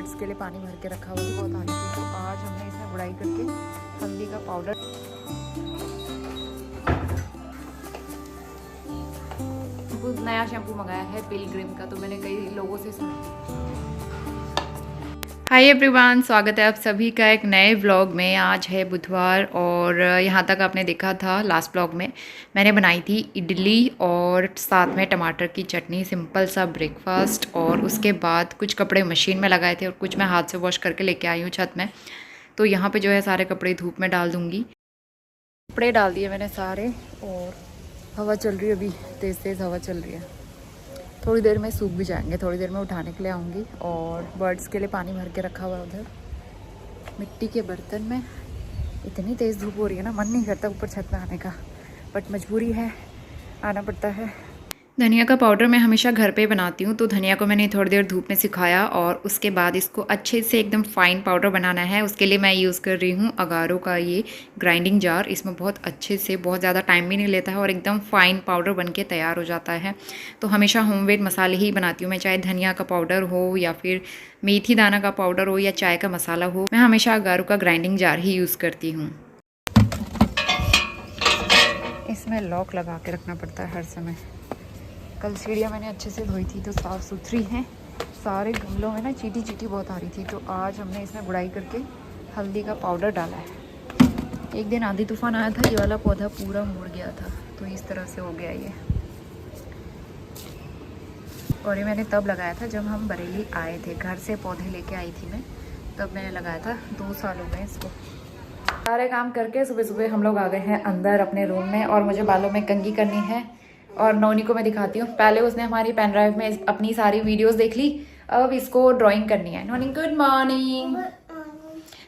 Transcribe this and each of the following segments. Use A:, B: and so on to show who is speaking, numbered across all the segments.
A: Birds के लिए पानी भर के रखा हुआ था, बहुत आ रही थी। तो आज हमने इसमें गुड़ाई करके हल्दी का पाउडर, कुछ नया शैम्पू मंगाया है पिलग्रिम का, तो मैंने कई लोगों से सुना। हाय एवरीवन, स्वागत है आप सभी का एक नए व्लॉग में। आज है बुधवार और यहाँ तक आपने देखा था लास्ट व्लॉग में मैंने बनाई थी इडली और साथ में टमाटर की चटनी, सिंपल सा ब्रेकफास्ट। और उसके बाद कुछ कपड़े मशीन में लगाए थे और कुछ मैं हाथ से वॉश करके लेके आई हूँ छत में। तो यहाँ पे जो है सारे कपड़े धूप में डाल दूँगी। कपड़े डाल दिए मैंने सारे और हवा चल रही है, अभी तेज़ तेज़ हवा चल रही है। थोड़ी देर में सूख भी जाएंगे, थोड़ी देर में उठाने के लिए आऊँगी। और बर्ड्स के लिए पानी भर के रखा हुआ है उधर मिट्टी के बर्तन में। इतनी तेज़ धूप हो रही है ना, मन नहीं करता ऊपर छत में आने का, बट मजबूरी है, आना पड़ता है। धनिया का पाउडर मैं हमेशा घर पे बनाती हूँ, तो धनिया को मैंने थोड़ी देर धूप में सिखाया और उसके बाद इसको अच्छे से एकदम फाइन पाउडर बनाना है। उसके लिए मैं यूज़ कर रही हूँ अगारो का ये ग्राइंडिंग जार। इसमें बहुत अच्छे से, बहुत ज़्यादा टाइम भी नहीं लेता है और एकदम फाइन पाउडर बन के तैयार हो जाता है। तो हमेशा होममेड मसाले ही बनाती हूँ मैं, चाहे धनिया का पाउडर हो या फिर मेथी दाना का पाउडर हो या चाय का मसाला हो, मैं हमेशा अगारो का ग्राइंडिंग जार ही यूज़ करती हूँ। इसमें लॉक लगा के रखना पड़ता है हर समय। कल सीढ़ियाँ मैंने अच्छे से धोई थी तो साफ़ सुथरी हैं। सारे गमलों में ना चीटी चीटी बहुत आ रही थी, तो आज हमने इसमें गुड़ाई करके हल्दी का पाउडर डाला है। एक दिन आंधी तूफान आया था, ये वाला पौधा पूरा मुड़ गया था, तो इस तरह से हो गया ये। और ये मैंने तब लगाया था जब हम बरेली आए थे, घर से पौधे लेके आई थी मैं, तब मैंने लगाया था। 2 साल हो गए इसको। सारे काम करके सुबह सुबह हम लोग आ गए हैं अंदर अपने रूम में, और मुझे बालों में कंघी करनी है। और नोनी को मैं दिखाती हूँ। पहले उसने हमारी पेन ड्राइव में अपनी सारी वीडियोस देख ली, अब इसको ड्राइंग करनी है। नोनी गुड मॉर्निंग।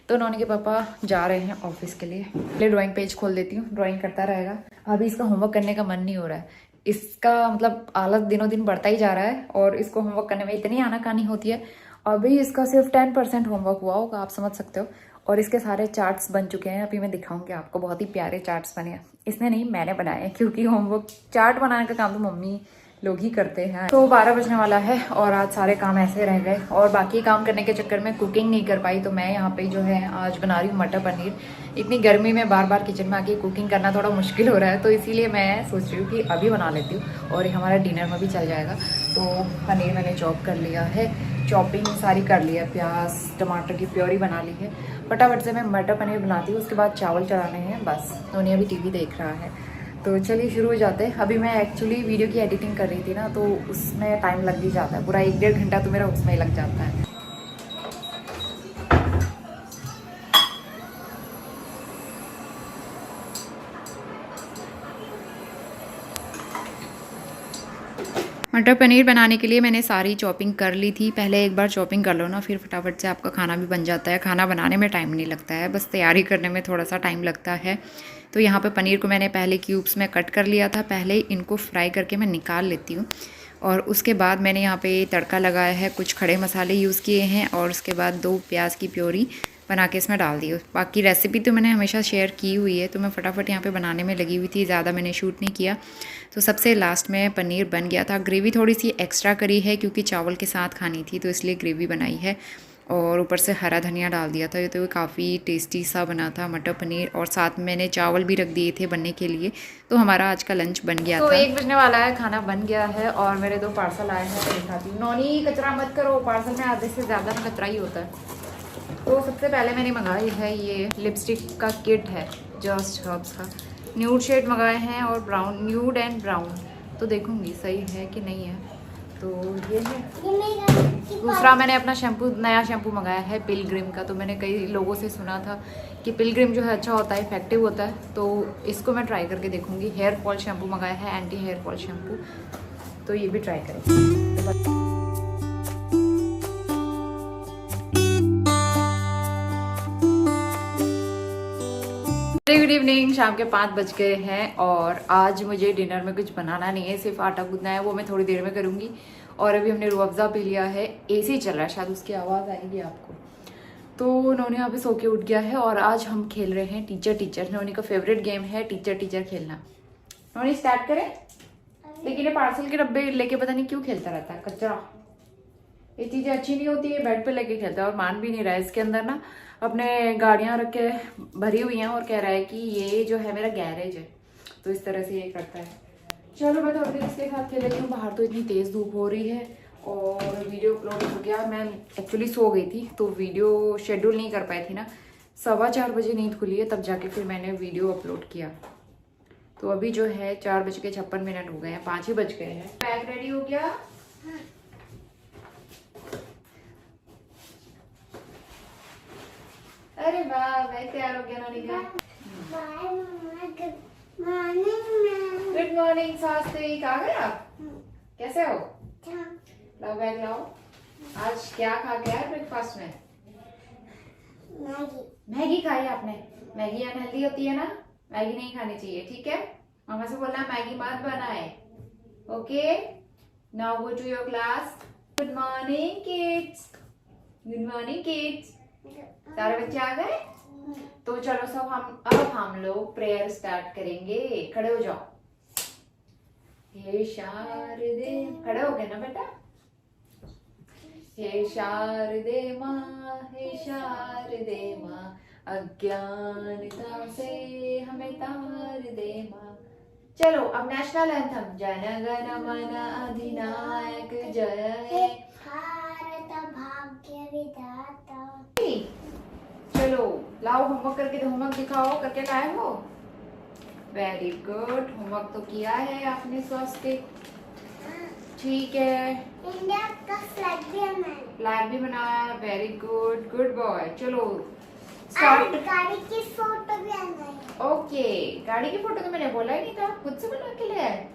A: तो नोनी के पापा जा रहे हैं ऑफिस के लिए। पहले ड्राइंग पेज खोल देती हूँ, ड्राइंग करता रहेगा। अभी इसका होमवर्क करने का मन नहीं हो रहा है, इसका मतलब आलस दिनों दिन बढ़ता ही जा रहा है और इसको होमवर्क करने में इतनी आनाकानी होती है। अभी इसका सिर्फ 10% होमवर्क हुआ होगा, आप समझ सकते हो। और इसके सारे चार्ट्स बन चुके हैं, अभी मैं दिखाऊंगी आपको। बहुत ही प्यारे चार्ट्स बने हैं। इसने नहीं, मैंने बनाए हैं, क्योंकि होमवर्क चार्ट बनाने का काम तो मम्मी लोग ही करते हैं। तो 12 बजने वाला है और आज सारे काम ऐसे रह गए और बाकी काम करने के चक्कर में कुकिंग नहीं कर पाई। तो मैं यहाँ पे जो है आज बना रही हूँ मटर पनीर। इतनी गर्मी में बार बार किचन में आके कुकिंग करना थोड़ा मुश्किल हो रहा है, तो इसीलिए मैं सोच रही हूँ कि अभी बना लेती हूँ और ये हमारा डिनर में भी चल जाएगा। तो पनीर मैंने चॉप कर लिया है, चॉपिंग सारी कर ली है, प्याज टमाटर की प्योरी बना ली है। फटाफट से मैं मटर पनीर बनाती हूँ, उसके बाद चावल चढ़ाने हैं बस। नोनी अभी टीवी देख रहा है, तो चलिए शुरू हो जाते हैं। अभी मैं एक्चुअली वीडियो की एडिटिंग कर रही थी ना, तो उसमें टाइम लग ही जाता है, पूरा 1-1.5 घंटा तो मेरा उसमें ही लग जाता है। मटर पनीर बनाने के लिए मैंने सारी चॉपिंग कर ली थी। पहले एक बार चॉपिंग कर लो ना, फिर फटाफट से आपका खाना भी बन जाता है। खाना बनाने में टाइम नहीं लगता है, बस तैयारी करने में थोड़ा सा टाइम लगता है। तो यहाँ पे पनीर को मैंने पहले क्यूब्स में कट कर लिया था। पहले इनको फ्राई करके मैं निकाल लेती हूँ और उसके बाद मैंने यहाँ पे तड़का लगाया है, कुछ खड़े मसाले यूज़ किए हैं और उसके बाद 2 प्याज की प्योरी बना के इसमें डाल दी। बाकी रेसिपी तो मैंने हमेशा शेयर की हुई है, तो मैं फटाफट यहाँ पे बनाने में लगी हुई थी, ज़्यादा मैंने शूट नहीं किया। तो सबसे लास्ट में पनीर बन गया था। ग्रेवी थोड़ी सी एक्स्ट्रा करी है क्योंकि चावल के साथ खानी थी, तो इसलिए ग्रेवी बनाई है। और ऊपर से हरा धनिया डाल दिया था। ये तो काफ़ी टेस्टी सा बना था मटर पनीर, और साथ में मैंने चावल भी रख दिए थे बनने के लिए। तो हमारा आज का लंच बन गया था। 1 बजने वाला है, खाना बन गया है और मेरे 2 पार्सल आए हैं, तो दिखाती हूँ। नोनी कचरा मत करो, पार्सल में आधे से ज़्यादा में कचरा ही होता है। तो सबसे पहले मैंने मंगाई है ये लिपस्टिक का किट है जस्ट हर्ब्स का। न्यूड शेड मंगाए हैं और ब्राउन, न्यूड एंड ब्राउन। तो देखूंगी सही है कि नहीं है। तो ये है। दूसरा मैंने अपना शैम्पू, नया शैम्पू मंगाया है पिलग्रिम का। तो मैंने कई लोगों से सुना था कि पिलग्रिम जो है अच्छा होता है, इफेक्टिव होता है, तो इसको मैं ट्राई करके देखूंगी। हेयर फॉल शैम्पू मंगाया है, एंटी हेयर फॉल शैम्पू, तो ये भी ट्राई करेंगे। गुड इवनिंग, शाम के 5 बज गए हैं और आज मुझे डिनर में कुछ बनाना नहीं है, सिर्फ आटा गूंदना है, वो मैं थोड़ी देर में करूँगी। और अभी हमने रूह अफ़ज़ा पी लिया है, एसी चल रहा है, शायद उसकी आवाज़ आएगी आपको। तो नोनी यहाँ पे सो के उठ गया है और आज हम खेल रहे हैं टीचर टीचर। नोनी का फेवरेट गेम है टीचर टीचर खेलना। नोनी स्टार्ट करें? लेकिन ये पार्सल के डब्बे लेके पता नहीं क्यों खेलता रहता है, कचरा। ये चीज़ें अच्छी नहीं होती है, बेड पे लेके खेलता है और मान भी नहीं रहा है। इसके अंदर ना अपने गाड़ियाँ रख के भरी हुई हैं और कह रहा है कि ये जो है मेरा गैरेज है, तो इस तरह से ये करता है। चलो मैं थोड़ी देर इसके साथ खेल लेती हूँ। बाहर तो इतनी तेज़ धूप हो रही है और वीडियो अपलोड हो गया। मैं एक्चुअली सो गई थी तो वीडियो शेड्यूल नहीं कर पाई थी ना। 4:15 बजे नींद खुली है, तब जाके फिर मैंने वीडियो अपलोड किया। तो अभी जो है 4:56 हो गए हैं, 5 ही बज गए हैं। बैग रेडी हो गया? अरे वाह, बैग तैयार हो गया नोनिका। गुड मॉर्निंग सास्तिक, आ गए आप? कैसे हो? लाओ बैग लाओ। आज क्या खा के आए ब्रेकफास्ट में? मैगी खाई आपने? मैगी अनहेल्दी होती है ना, मैगी नहीं खानी चाहिए, ठीक है? मामा से बोलना मैगी मत बनाए। Okay, now go to your class. Good morning kids. Good morning kids. सारे बच्चे आ गए? तो चलो सब हम लोग प्रेयर स्टार्ट करेंगे। खड़े हो जाओ। हे शारदे, खड़े हो गए ना बेटा? हे शारदे माँ, हे शारदे माँ, अज्ञानता से हमें तार दे माँ। चलो अब नेशनल एंथम। जन गण मन अधिनायक जय हे भारत भाग्य विधाता। चलो लाओ होमवर्क करके दो। होमवर्क दिखाओ, करके लाए हो? वेरी गुड, होमवर्क तो किया है आपने स्वास्थ्य। ठीक है, इंडिया का फ्लैग भी बनाया। Very good, good boy. चलो स्टार्ट। गाड़ी की फोटो भी बनाई। ओके, गाड़ी की फोटो तो मैंने बोला ही नहीं था, खुद से बना के ले आए।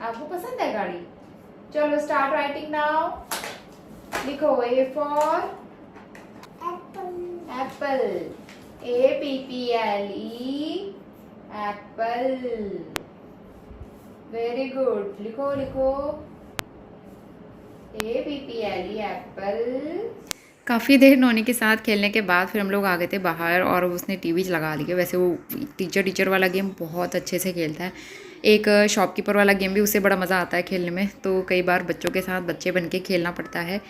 A: आपको पसंद है गाड़ी? चलो स्टार्ट राइटिंग नाउ। लिखो A for apple, APPLE apple. Very good, लिखो लिखो APPLE एप्पल। काफ़ी देर नोनी के साथ खेलने के बाद फिर हम लोग आ गए थे बाहर और उसने टीवी लगा ली है। वैसे वो टीचर वाला गेम बहुत अच्छे से खेलता है। एक शॉपकीपर वाला गेम भी उससे बड़ा मज़ा आता है खेलने में। तो कई बार बच्चों के साथ बच्चे बन के खेलना पड़ता है।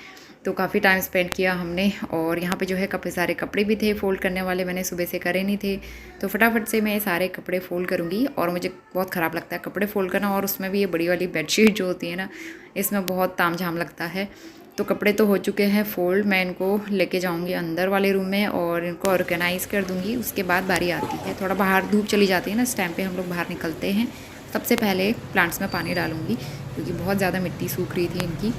A: तो काफ़ी टाइम स्पेंड किया हमने। और यहाँ पे जो है काफ़ी सारे कपड़े भी थे फोल्ड करने वाले, मैंने सुबह से करे नहीं थे। तो फटाफट से मैं ये सारे कपड़े फ़ोल्ड करूँगी। और मुझे बहुत ख़राब लगता है कपड़े फ़ोल्ड करना, और उसमें भी ये बड़ी वाली बेडशीट जो होती है ना, इसमें बहुत तामझाम लगता है। तो कपड़े तो हो चुके हैं फ़ोल्ड। मैं इनको लेके जाऊँगी अंदर वाले रूम में और इनको ऑर्गेनाइज़ कर दूँगी। उसके बाद बारी आती है, थोड़ा बाहर धूप चली जाती है ना, इस टाइम पे हम लोग बाहर निकलते हैं। सबसे पहले प्लांट्स में पानी डालूँगी क्योंकि बहुत ज़्यादा मिट्टी सूख रही थी इनकी।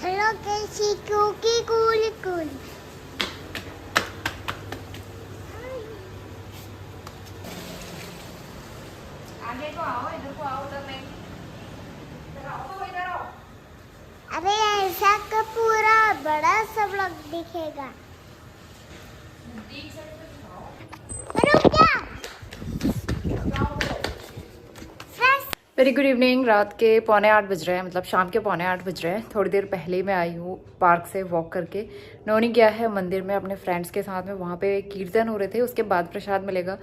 B: हेलो कैसी कुकी कूल कूल।
A: आगे को आओ, इधर को आओ, उधर नहीं, इधर आओ, इधर आओ।
B: अरे ऐसा का पूरा बड़ा सब लोग दिखेगा। रुक जा।
A: Very good evening. रात के 7:45 बज रहे हैं, मतलब शाम के 7:45 बज रहे हैं। थोड़ी देर पहले ही मैं आई हूँ पार्क से वॉक करके। नोनी गया है मंदिर में अपने फ्रेंड्स के साथ में, वहाँ पे कीर्तन हो रहे थे, उसके बाद प्रसाद मिलेगा।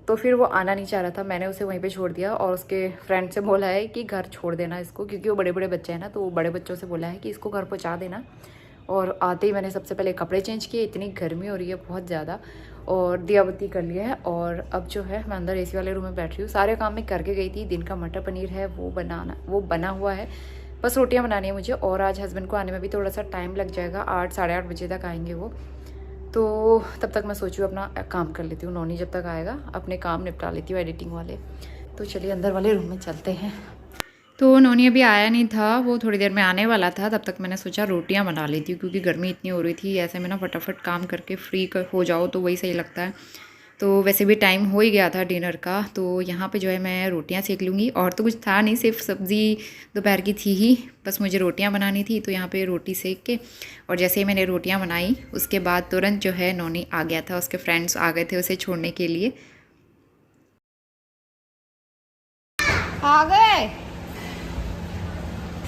A: तो फिर वो आना नहीं चाह रहा था, मैंने उसे वहीं पे छोड़ दिया और उसके फ्रेंड से बोला है कि घर छोड़ देना इसको, क्योंकि वो बड़े बड़े बच्चे हैं ना, तो वो बड़े बच्चों से बोला है कि इसको घर पहुँचा देना। और आते ही मैंने सबसे पहले कपड़े चेंज किए, इतनी गर्मी हो रही है बहुत ज़्यादा, और दिया बत्ती कर लिया है। और अब जो है मैं अंदर एसी वाले रूम में बैठ रही हूँ। सारे काम मैं करके गई थी। दिन का मटर पनीर है वो बना हुआ है, बस रोटियां बनानी है मुझे। और आज हस्बैंड को आने में भी थोड़ा सा टाइम लग जाएगा, 8 साढ़े 8 बजे तक आएंगे वो। तो तब तक मैं सोचूँ अपना काम कर लेती हूँ, नोनी जब तक आएगा अपने काम निपटा लेती हूँ एडिटिंग वाले। तो चलिए अंदर वाले रूम में चलते हैं। तो नोनी अभी आया नहीं था, वो थोड़ी देर में आने वाला था। तब तक मैंने सोचा रोटियां बना लेती हूँ क्योंकि गर्मी इतनी हो रही थी। ऐसे में ना फटाफट काम करके फ्री हो जाओ तो वही सही लगता है। तो वैसे भी टाइम हो ही गया था डिनर का, तो यहाँ पे जो है मैं रोटियाँ सेक लूँगी। और तो कुछ था नहीं, सिर्फ सब्ज़ी दोपहर की थी ही, बस मुझे रोटियाँ बनानी थी। तो यहाँ पे रोटी सेक के और जैसे ही मैंने रोटियाँ बनाई उसके बाद तुरंत जो है नोनी आ गया था, उसके फ्रेंड्स आ गए थे उसे छोड़ने के लिए। आ गए,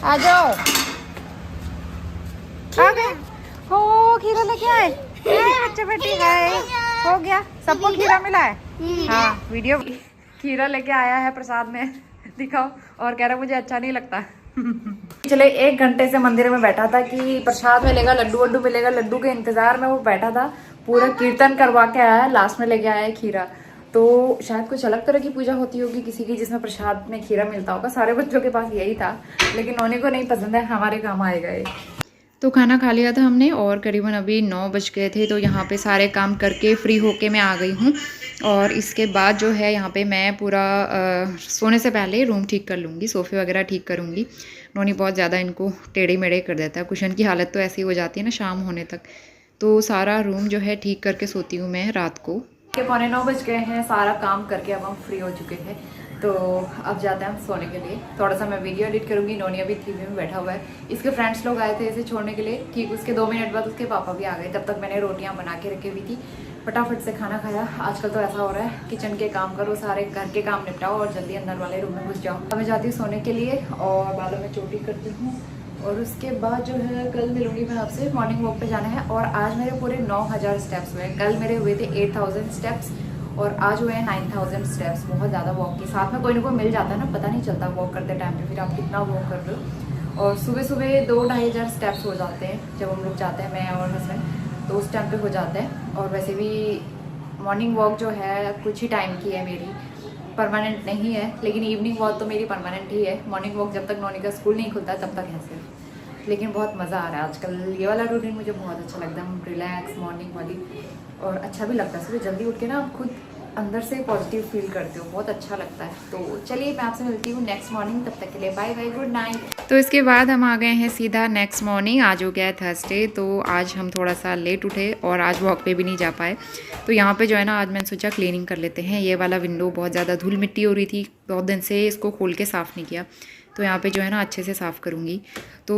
A: आ जाओ, आ गए हो, खीरा लेके आए बच्चे बेटी गए, हो गया सबको खीरा मिला है। हाँ वीडियो खीरा लेके आया है प्रसाद में, दिखाओ, और कह रहा मुझे अच्छा नहीं लगता। चले 1 घंटे से मंदिर में बैठा था कि प्रसाद मिलेगा, लड्डू वड्डू मिलेगा, लड्डू के इंतजार में वो बैठा था, पूरा कीर्तन करवा के आया है, लास्ट में लेके आया है खीरा। तो शायद कुछ अलग तरह की पूजा होती होगी किसी की जिसमें प्रसाद में खीरा मिलता होगा, सारे बच्चों के पास यही था, लेकिन नोनी को नहीं पसंद है, हमारे काम आएगा ये। तो खाना खा लिया था हमने और करीबन अभी 9 बज गए थे। तो यहाँ पे सारे काम करके फ्री होके मैं आ गई हूँ और इसके बाद जो है यहाँ पे मैं पूरा सोने से पहले रूम ठीक कर लूँगी, सोफ़े वगैरह ठीक करूँगी। नोनी बहुत ज़्यादा इनको टेढ़े मेढ़े कर देता है, कुशन की हालत तो ऐसी हो जाती है ना शाम होने तक। तो सारा रूम जो है ठीक करके सोती हूँ मैं रात को। 9:15 बज गए हैं, सारा काम करके अब हम फ्री हो चुके हैं। तो अब जाते हैं हम सोने के लिए। थोड़ा सा मैं वीडियो एडिट करूँगी। नोनी अभी टीवी में बैठा हुआ है, इसके फ्रेंड्स लोग आए थे इसे छोड़ने के लिए। ठीक उसके 2 मिनट बाद उसके पापा भी आ गए, तब तक मैंने रोटियां बना के रखी हुई थी, फटाफट से खाना खाया। आजकल तो ऐसा हो रहा है किचन के काम करो, सारे घर के काम निपटाओ और जल्दी अंदर वाले रूम में घुस जाओ। अब मैं जाती हूँ सोने के लिए और बालों में चोटी करती हूँ और उसके बाद जो है कल मिलूंगी मैं आपसे। मॉर्निंग वॉक पे जाना है और आज मेरे पूरे 9000 स्टेप्स हुए। कल मेरे हुए थे 8000 स्टेप्स और आज हुए हैं 9000 स्टेप्स। बहुत ज़्यादा वॉक के साथ में कोई ना कोई मिल जाता है ना, पता नहीं चलता वॉक करते टाइम पे फिर आप कितना वॉक कर रहे हो। और सुबह सुबह 2-2.5 हज़ार स्टेप्स हो जाते हैं जब हम लोग जाते हैं, मैं और हस्बैंड, तो उस टाइम पे हो जाते हैं। और वैसे भी मॉर्निंग वॉक जो है कुछ ही टाइम की है मेरी, परमानेंट नहीं है, लेकिन इवनिंग वॉक तो मेरी परमानेंट ही है। मॉर्निंग वॉक जब तक नोनी का स्कूल नहीं खुलता तब तक है सिर्फ, लेकिन बहुत मज़ा आ रहा है आजकल। ये वाला रूटीन मुझे बहुत अच्छा लगता है, रिलैक्स मॉर्निंग वाली, और अच्छा भी लगता है। सुबह जल्दी उठ के ना आप खुद अंदर से पॉजिटिव फील करते हो, बहुत अच्छा लगता है। तो चलिए मैं आपसे मिलती हूँ नेक्स्ट मॉर्निंग, तब तक के लिए बाय बाय, गुड नाइट। तो इसके बाद हम आ गए हैं सीधा नेक्स्ट मॉर्निंग। आज हो गया है थर्सडे, तो आज हम थोड़ा सा लेट उठे और आज वॉक पे भी नहीं जा पाए। तो यहाँ पे जो है ना आज मैंने सोचा क्लीनिंग कर लेते हैं। ये वाला विंडो बहुत ज़्यादा धूल मिट्टी हो रही थी, बहुत दिन से इसको खोल के साफ़ नहीं किया, तो यहाँ पे जो है ना अच्छे से साफ़ करूँगी। तो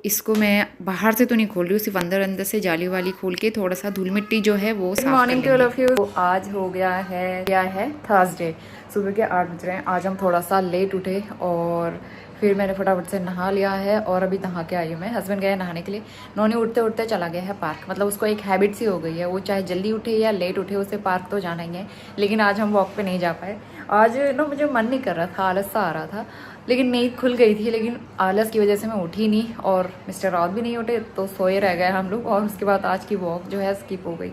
A: इसको मैं बाहर से तो नहीं खोल रही हूँ, सिर्फ अंदर से जाली वाली खोल के थोड़ा सा धूल मिट्टी जो है वो साफ कर लेंगे। तो आज हो गया है थर्सडे, सुबह के 8 बज रहे हैं। आज हम थोड़ा सा लेट उठे और फिर मैंने फटाफट से नहा लिया है और अभी नहा के आई हूँ मैं। हस्बैंड गए नहाने के लिए, नोनी उठते उठते चला गया है पार्क। मतलब उसको एक हैबिट सी हो गई है, वो चाहे जल्दी उठे या लेट उठे उसे पार्क तो जाना ही है। लेकिन आज हम वॉक पे नहीं जा पाए। आज ना मुझे मन नहीं कर रहा था, आलस सा आ रहा था, लेकिन नींद खुल गई थी, लेकिन आलस की वजह से मैं उठी नहीं और मिस्टर राउत भी नहीं उठे, तो सोए रह गए हम लोग। और उसके बाद आज की वॉक जो है स्किप हो गई।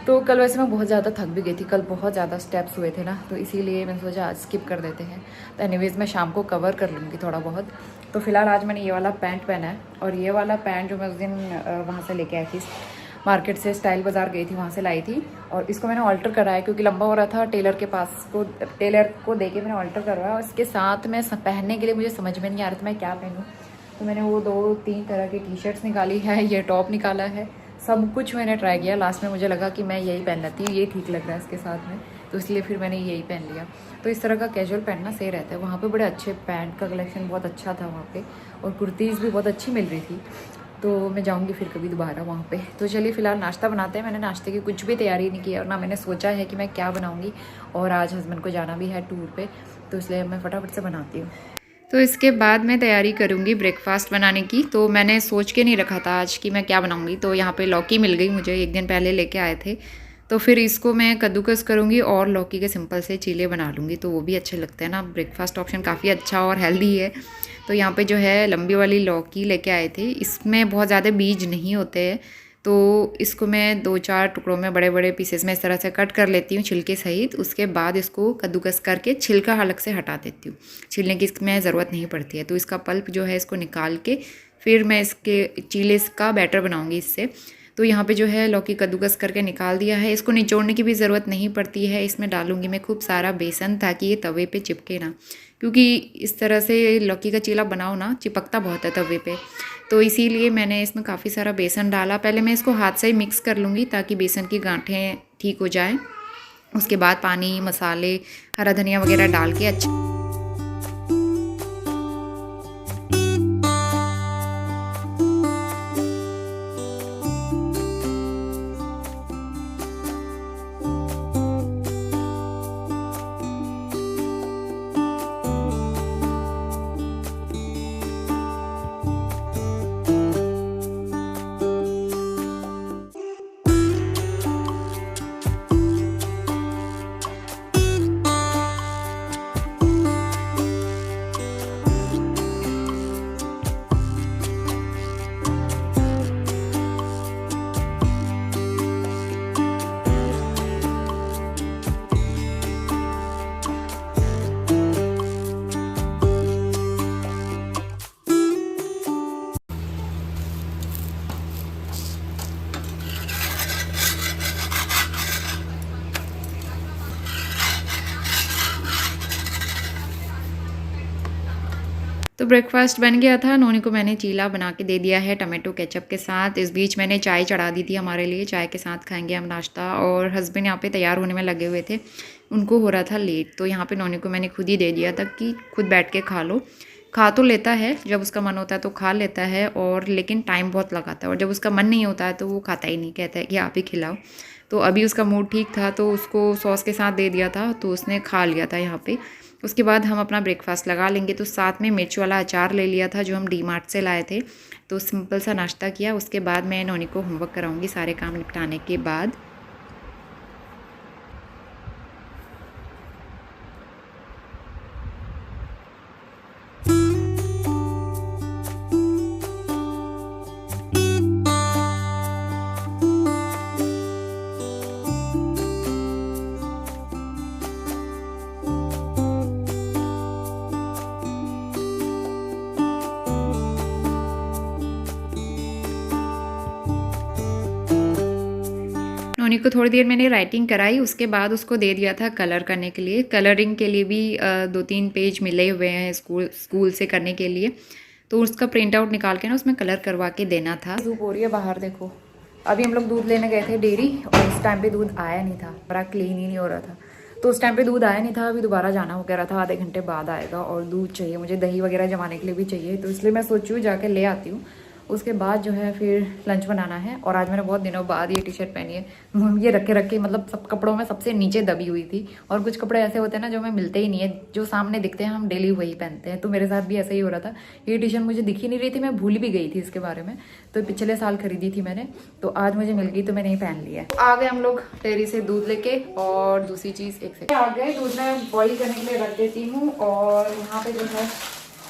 A: तो कल वैसे मैं बहुत ज़्यादा थक भी गई थी, कल बहुत ज़्यादा स्टेप्स हुए थे ना, तो इसीलिए मैंने सोचा आज स्किप कर देते हैं। तो एनीवेज़ मैं शाम को कवर कर लूँगी थोड़ा बहुत। तो फिलहाल आज मैंने ये वाला पैंट पहना है और ये वाला पैंट जो मैं उस दिन वहाँ से लेके आई थी, मार्केट से स्टाइल बाज़ार गई थी, वहाँ से लाई थी। और इसको मैंने ऑल्टर कराया क्योंकि लंबा हो रहा था, टेलर को दे के मैंने ऑल्टर करवाया। और इसके साथ में पहनने के लिए मुझे समझ में नहीं आ रहा था मैं क्या पहनूँ, तो मैंने वो 2-3 तरह की टी शर्ट्स निकाली है, ये टॉप निकाला है, सब कुछ मैंने ट्राई किया। लास्ट में मुझे लगा कि मैं यही पहन लेती हूँ, ये ठीक लग रहा है इसके साथ में, तो इसलिए फिर मैंने यही पहन लिया। तो इस तरह का कैजुअल पहनना सही रहता है। वहाँ पे बड़े अच्छे पैंट का कलेक्शन बहुत अच्छा था वहाँ पे, और कुर्तीज़ भी बहुत अच्छी मिल रही थी। तो मैं जाऊँगी फिर कभी दोबारा वहाँ पे। तो चलिए फ़िलहाल नाश्ता बनाते हैं। मैंने नाश्ते की कुछ भी तैयारी नहीं की और ना मैंने सोचा है कि मैं क्या बनाऊँगी, और आज हस्बैंड को जाना भी है टूर पे, तो इसलिए मैं फटाफट से बनाती हूँ। तो इसके बाद मैं तैयारी करूँगी ब्रेकफास्ट बनाने की। तो मैंने सोच के नहीं रखा था आज कि मैं क्या बनाऊँगी। तो यहाँ पे लौकी मिल गई मुझे, 1 दिन पहले लेके आए थे, तो फिर इसको मैं कद्दूकस करूँगी और लौकी के सिंपल से चीले बना लूँगी। तो वो भी अच्छे लगते हैं ना, ब्रेकफास्ट ऑप्शन काफ़ी अच्छा और हेल्दी है। तो यहाँ पे जो है लंबी वाली लौकी लेके आए थे, इसमें बहुत ज़्यादा बीज नहीं होते हैं, तो इसको मैं 2-4 टुकड़ों में बड़े बड़े पीसेस में इस तरह से कट कर लेती हूँ छिलके सहित। उसके बाद इसको कद्दूकस करके छिलका अलग से हटा देती हूँ, छीलने की इसमें ज़रूरत नहीं पड़ती है। तो इसका पल्प जो है इसको निकाल के फिर मैं इसके चीले का बैटर बनाऊँगी इससे। तो यहाँ पे जो है लौकी कद्दूकस करके निकाल दिया है, इसको निचोड़ने की भी ज़रूरत नहीं पड़ती है। इसमें डालूँगी मैं खूब सारा बेसन ताकि ये तवे पे चिपके ना, क्योंकि इस तरह से लौकी का चीला बनाओ ना चिपकता बहुत है तवे पे, तो इसीलिए मैंने इसमें काफ़ी सारा बेसन डाला। पहले मैं इसको हाथ से ही मिक्स कर लूँगी ताकि बेसन की गांठें ठीक हो जाए। उसके बाद पानी, मसाले, हरा धनिया वगैरह डाल के अच्छा तो ब्रेकफास्ट बन गया था। नोनी को मैंने चीला बना के दे दिया है टमाटो केचप के साथ। इस बीच मैंने चाय चढ़ा दी थी हमारे लिए, चाय के साथ खाएंगे हम नाश्ता। और हस्बैंड यहाँ पे तैयार होने में लगे हुए थे, उनको हो रहा था लेट, तो यहाँ पे नोनी को मैंने खुद ही दे दिया था कि खुद बैठ के खा लो। खा तो लेता है, जब उसका मन होता है तो खा लेता है, और लेकिन टाइम बहुत लगाता है, और जब उसका मन नहीं होता है तो वो खाता ही नहीं, कहता है कि आप ही खिलाओ। तो अभी उसका मूड ठीक था तो उसको सॉस के साथ दे दिया था, तो उसने खा लिया था यहाँ पे। उसके बाद हम अपना ब्रेकफास्ट लगा लेंगे। तो साथ में मिर्च वाला अचार ले लिया था जो हम डीमार्ट से लाए थे, तो सिंपल सा नाश्ता किया। उसके बाद मैं नोनी को होमवर्क कराऊंगी सारे काम निपटाने के बाद। नोनी को थोड़ी देर मैंने राइटिंग कराई, उसके बाद उसको दे दिया था कलर करने के लिए। कलरिंग के लिए भी 2-3 पेज मिले हुए हैं स्कूल से करने के लिए, तो उसका प्रिंट आउट निकाल के ना उसमें कलर करवा के देना था। धूप हो रही है बाहर, देखो। अभी हम लोग दूध लेने गए थे डेयरी, और इस टाइम पे दूध आया नहीं था, बड़ा क्लीन ही नहीं हो रहा था, तो उस टाइम पे दूध आया नहीं था। अभी दोबारा जाना हो, कह रहा था आधे घंटे बाद आएगा। और दूध चाहिए मुझे, दही वगैरह जमाने के लिए भी चाहिए, तो इसलिए मैं सोची हूँ जाके ले आती हूँ। उसके बाद जो है फिर लंच बनाना है। और आज मैंने बहुत दिनों बाद ये टी शर्ट पहनी है, ये रखे रखे मतलब सब कपड़ों में सबसे नीचे दबी हुई थी। और कुछ कपड़े ऐसे होते हैं ना जो हमें मिलते ही नहीं है, जो सामने दिखते हैं हम डेली वही पहनते हैं, तो मेरे साथ भी ऐसा ही हो रहा था। ये टी शर्ट मुझे दिख ही नहीं रही थी, मैं भूल भी गई थी इसके बारे में, तो पिछले साल खरीदी थी मैंने, तो आज मुझे मिल गई तो मैंने ही पहन लिया है। आ गए हम लोग डेयरी से दूध लेके। और दूसरी चीज़ एक से आ गए, दूध में बॉईल करने के लिए रख देती हूँ। और यहाँ पे जो है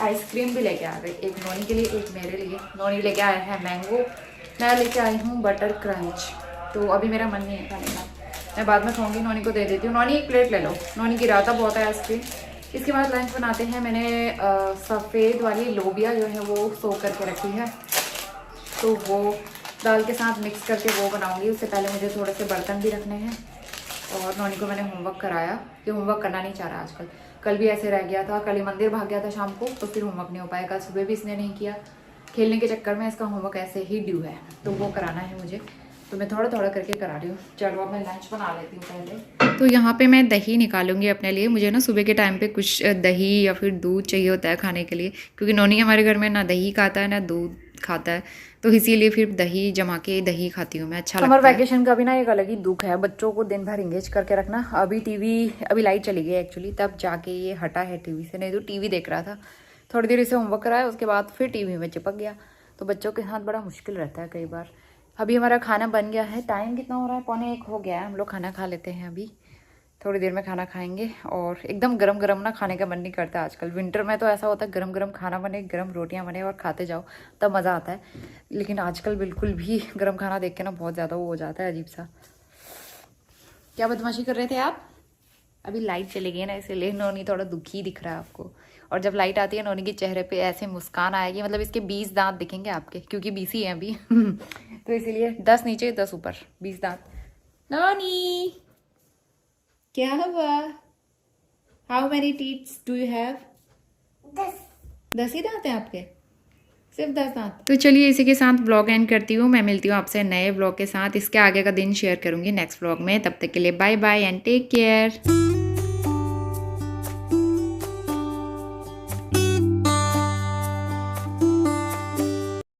A: आइसक्रीम भी लेके आ गई, एक नोनी के लिए एक मेरे लिए। नोनी लेके आया है मैंगो, मैं लेके आई हूँ बटर क्रंच। तो अभी मेरा मन नहीं है खाने का, मैं बाद में खाऊंगी, नोनी को दे देती हूँ। नोनी एक प्लेट ले लो, नोनी गिराता बहुत है आइसक्रीम। इसके बाद लंच बनाते हैं। मैंने सफ़ेद वाली लोबिया जो है वो सोक करके रखी है, तो वो दाल के साथ मिक्स करके वो बनाऊंगी। उससे पहले मुझे थोड़े से बर्तन भी रखने हैं। और नोनी को मैंने होमवर्क कराया, ये होमवर्क करना नहीं चाह रहा आजकल। कल भी ऐसे रह गया था, कल ही मंदिर भाग गया था शाम को, तो फिर होमवर्क नहीं हो पाया। कल सुबह भी इसने नहीं किया, खेलने के चक्कर में इसका होमवर्क ऐसे ही ड्यू है, तो वो कराना है मुझे, तो मैं थोड़ा थोड़ा करके करा रही हूँ। चलो अब मैं लंच बना लेती हूँ पहले। तो यहाँ पे मैं दही निकालूंगी अपने लिए। मुझे ना सुबह के टाइम पे कुछ दही या फिर दूध चाहिए होता है खाने के लिए, क्योंकि नोनी हमारे घर में ना दही खाता है ना दूध खाता है, तो इसीलिए फिर दही जमा के दही खाती हूँ मैं, अच्छा लगता है। समर वैकेशन का भी ना एक अलग ही दुख है, बच्चों को दिन भर इंगेज करके रखना। अभी लाइट चली गई एक्चुअली, तब जाके ये हटा है टीवी से, नहीं तो टीवी देख रहा था। थोड़ी देर इसे होमवर्क कराया, उसके बाद फिर टीवी में चिपक गया, तो बच्चों के साथ बड़ा मुश्किल रहता है कई बार। अभी हमारा खाना बन गया है, टाइम कितना हो रहा है, 12:45 हो गया है। हम लोग खाना खा लेते हैं अभी, थोड़ी देर में खाना खाएंगे। और एकदम गरम गरम ना खाने का मन नहीं करता आजकल। विंटर में तो ऐसा होता है गरम गरम खाना बने, गरम रोटियां बने और खाते जाओ, तब मज़ा आता है। लेकिन आजकल बिल्कुल भी गरम खाना देख के ना बहुत ज़्यादा वो हो जाता है अजीब सा। क्या बदमाशी कर रहे थे आप? अभी लाइट चली गई ना, इसीलिए नोनी थोड़ा दुखी दिख रहा है आपको। और जब लाइट आती है नोनी के चेहरे पे ऐसे मुस्कान आएगी, मतलब इसके 20 दांत दिखेंगे आपके, क्योंकि 20 ही हैं अभी तो इसीलिए 10 नीचे 10 ऊपर, 20 दांत। नोनी क्या हुआ? How many teeths do you have? 10 ही दांत हैं आपके? सिर्फ 10 दांत। तो चलिए इसी के साथ ब्लॉग एंड करती हूँ। मैं मिलती हूँ आपसे नए ब्लॉग के साथ। इसके आगे का दिन शेयर करूँगी नेक्स्ट ब्लॉग में। तब तक के लिए bye bye and take care.